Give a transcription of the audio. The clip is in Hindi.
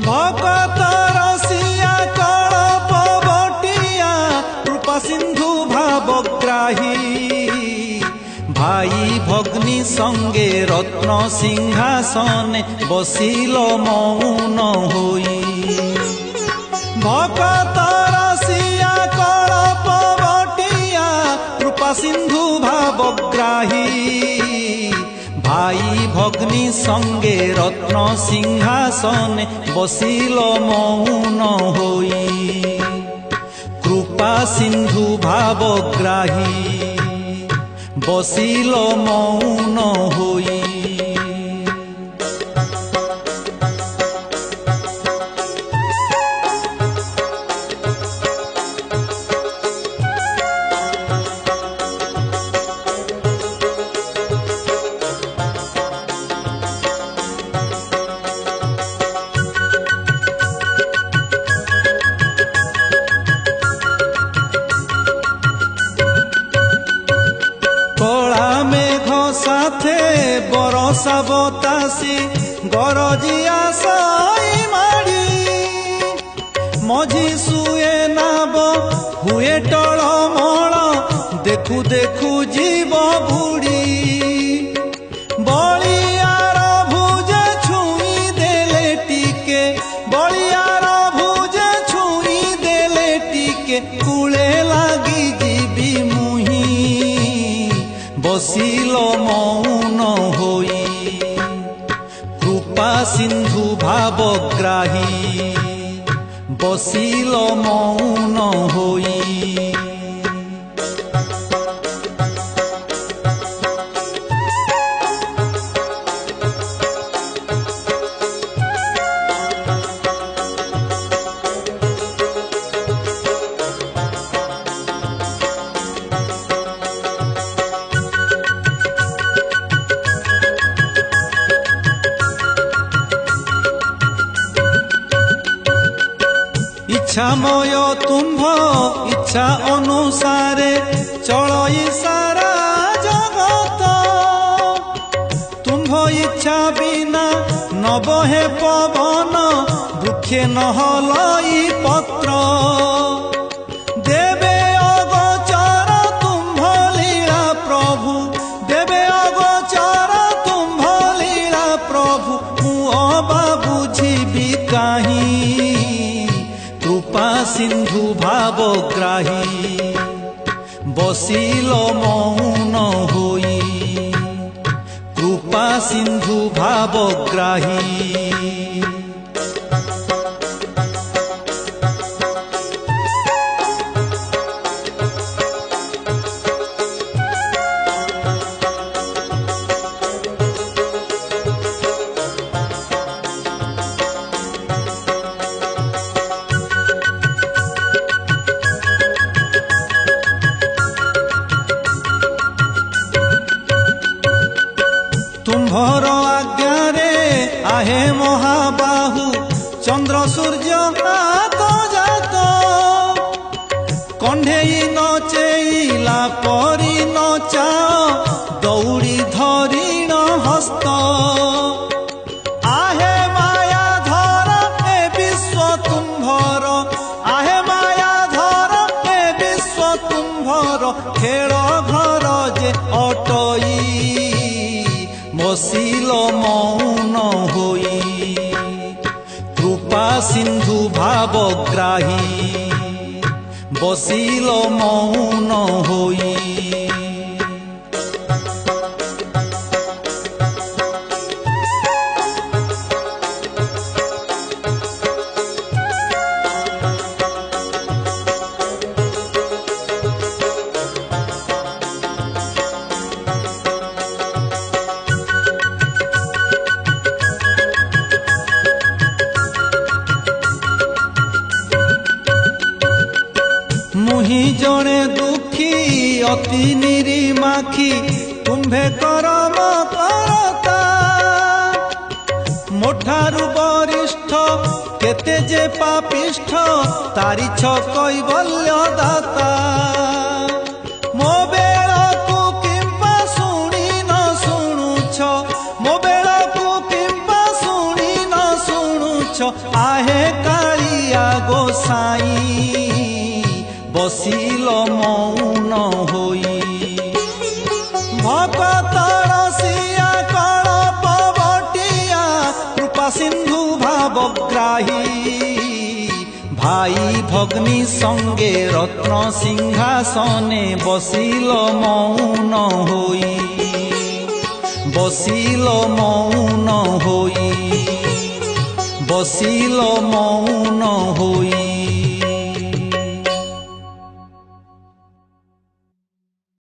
भगत रसिया कल्प बटिया कृपा सिंधु भावग्राही भाई भग्नी संगे रत्न सिंहासने बसिल मौन होई। भगत रसिया कल्प बटिया कृपा सिंधु भावग्राही भाई भग्नी संगे रत्न सिंहासने बसिल मौन होई। कृपा सिंधु भावग्राही बसिल मौन होई। बरसा बतासी गरजिया साई माड़ी मझी सुए नाब हुए टलमल देखु देखु जीव बुड़ी। बलियार भुजे छुई देले टिके बलियार भुजे छुई देले टिके कूले लागी जीवी मुही बसिल मौन होई। कृपा सिंधु भावग्राही बसिल मौन होई। इच्छामय तुम्भ इच्छा अनुसारे चलई सारा जगत तुम्भ इच्छा बिना नबहे पवन दुखे नहलई पत्र। देवे अगोचर तुम्भ लीला प्रभु देवे अगोचर तुम्भ लीला प्रभु मुअबा बुझिबी काहीं। कृपा सिंधु भावग्राही बसिल मौन होई। कृपा सिंधु भावग्राही तुम्भर आज्ञारे आहे महाबाहु चंद्र सूर्य हाथ जात कंढेई नचेइला परी नचाओ दौड़ी धरिण हस्त। आहे माया धर ए विश्व तुम्भर आहे माया धर ए विश्व तुम्भर खेल घर जे अटई बसिल मौन होई। कृपा सिंधु भावग्राही बसिल मौन होई। मुही जड़े दुखी अति निरीमाखी तुम्भे करम करता मोठारु वरिष्ठ केते जे पापिष्ठ तारी कैवल्य दाता। मो बेळकु किंपा शुणी न शुणुछ मो बेळकु किंपा शुणी বসিল মৌন হই। ভকতর সিয়া কলপ বটিয়া কৃপা সিন্ধু ভাবগ্রাহী, ভাই ভগ্নী সঙ্গে রত্ন সিংহাসনে বসিল মৌন হই, বসিল মৌন হই, বসিল মৌন হই।